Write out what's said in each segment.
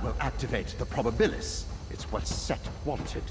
will activate the probabilis. It's what Set wanted.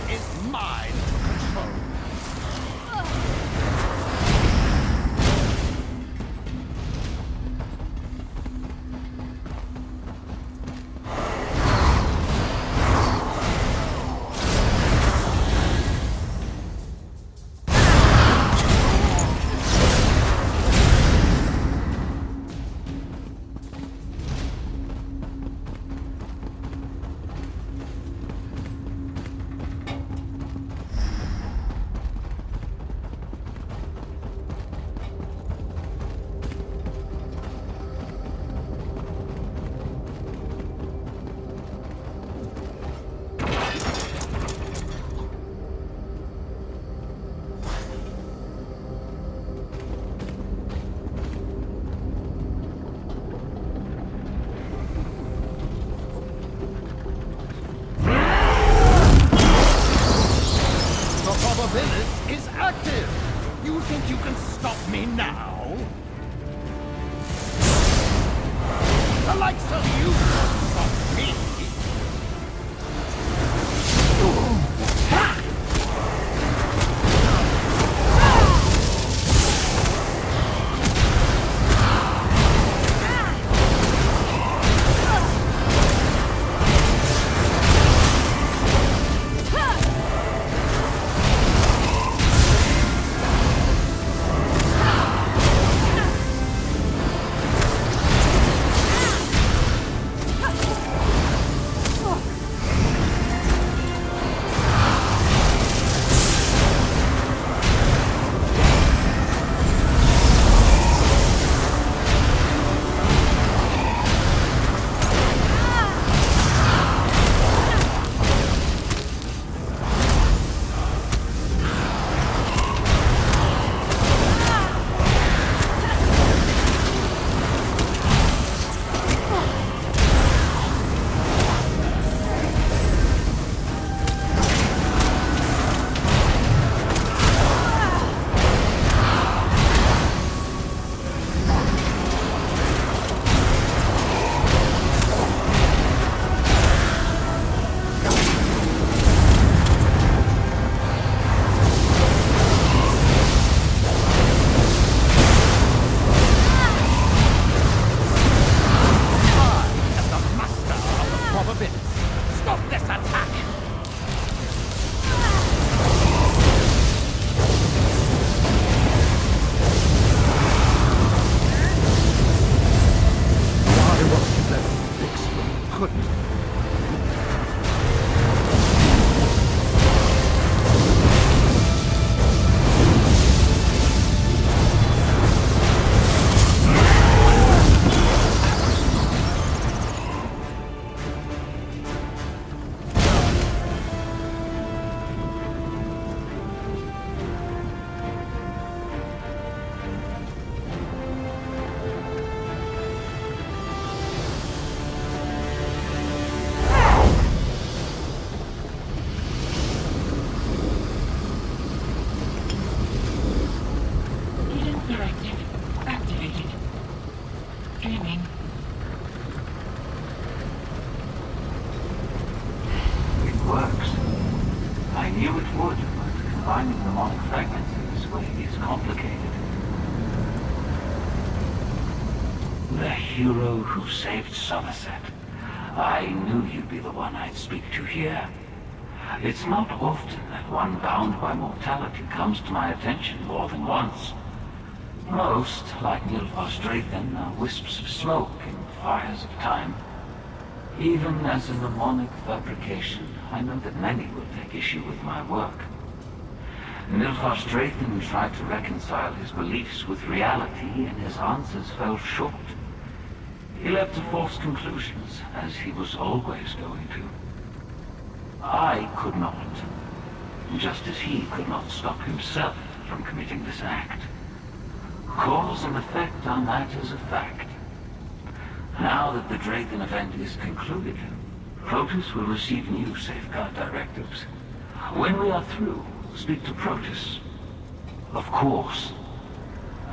Is mine to control. Is active! You think you can stop me now? The likes of you won't stop me! Stop this attack! Why wasn't you let me fix when you couldn't? The hero who saved Somerset. I knew you'd be the one I'd speak to here. It's not often that one bound by mortality comes to my attention more than once. Most, like nilphas drethan, are wisps of smoke in the fires of time. Even as a mnemonic fabrication, I know that many will take issue with my work. Nilphas drethan tried to reconcile his beliefs with reality, and his answers fell short. He leapt to false conclusions, as he was always going to. I could not, just as he could not stop himself from committing this act. Cause and effect are matters of fact. Now that the drethan event is concluded, Protus will receive new safeguard directives. When we are through, speak to Protus. Of course,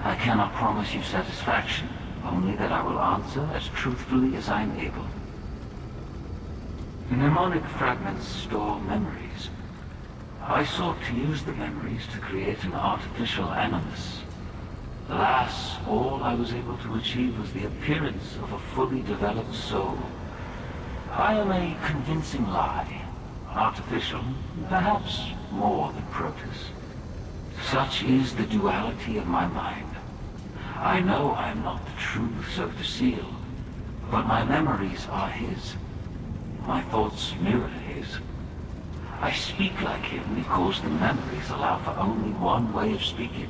I cannot promise you satisfaction, only that I will answer as truthfully as I am able. Mnemonic fragments store memories. I sought to use the memories to create an artificial animus. Alas, all I was able to achieve was the appearance of a fully developed soul. I am a convincing lie. Artificial, perhaps more than Protus. Such is the duality of my mind. I know I am not the truth, so to seal, but my memories are his. My thoughts mirror his. I speak like him because the memories allow for only one way of speaking.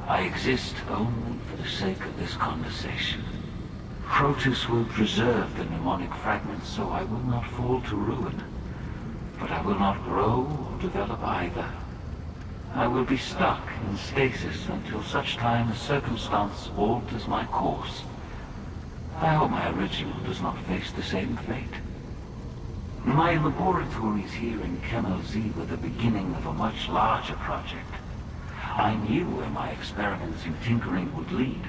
I exist only for the sake of this conversation. Protus will preserve the mnemonic fragments so I will not fall to ruin. But I will not grow or develop either. I will be stuck in stasis until such time as circumstance alters my course. I hope my original does not face the same fate. My laboratories here in Kemmel Z were the beginning of a much larger project. I knew where my experiments in tinkering would lead,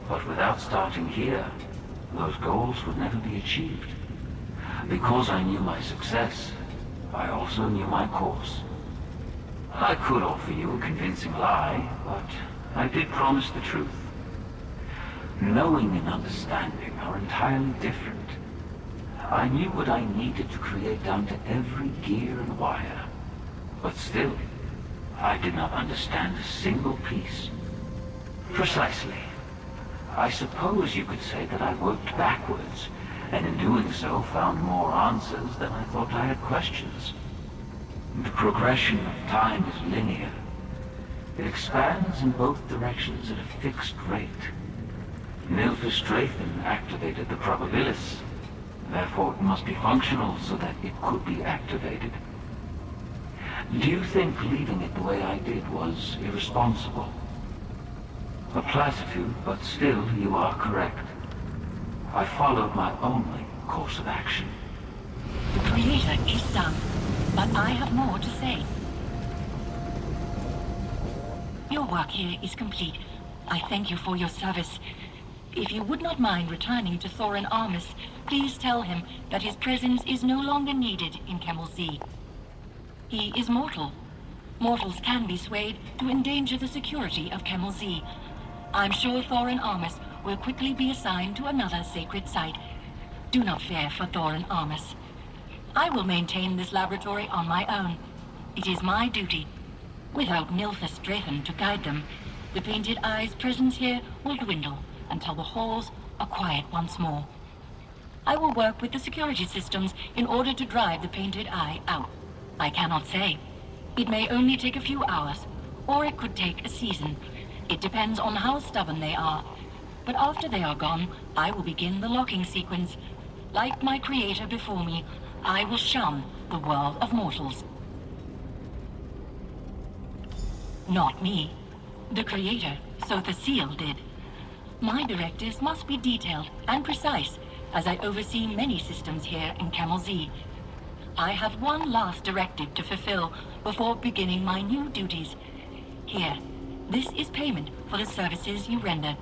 but without starting here, those goals would never be achieved. Because I knew my success, I also knew my course. I could offer you a convincing lie, but I did promise the truth. Knowing and understanding are entirely different. I knew what I needed to create down to every gear and wire, but still, I did not understand a single piece. Precisely. I suppose you could say that I worked backwards, and in doing so found more answers than I thought I had questions. The progression of time is linear. It expands in both directions at a fixed rate. Nilphas drethan activated the probabilis. Therefore it must be functional so that it could be activated. Do you think leaving it the way I did was irresponsible? A platitude, but still you are correct. I followed my only course of action. The Creator is done, but I have more to say. Your work here is complete. I thank you for your service. If you would not mind returning to Thorin Armus, please tell him that his presence is no longer needed in Kemmel Z. He is mortal. Mortals can be swayed to endanger the security of Kemmel Z. I'm sure Thorin Armus will quickly be assigned to another sacred site. Do not fear for Thorin Armus. I will maintain this laboratory on my own. It is my duty. Without nilphas drethan to guide them, the Painted Eye's presence here will dwindle until the halls are quiet once more. I will work with the security systems in order to drive the Painted Eye out. I cannot say. It may only take a few hours, or it could take a season. It depends on how stubborn they are. But after they are gone, I will begin the locking sequence. Like my creator before me, I will shun the world of mortals. Not me. The creator, so the seal did. My directives must be detailed and precise, as I oversee many systems here in Kemmel Z. I have one last directive to fulfill before beginning my new duties. Here, this is payment for the services you rendered.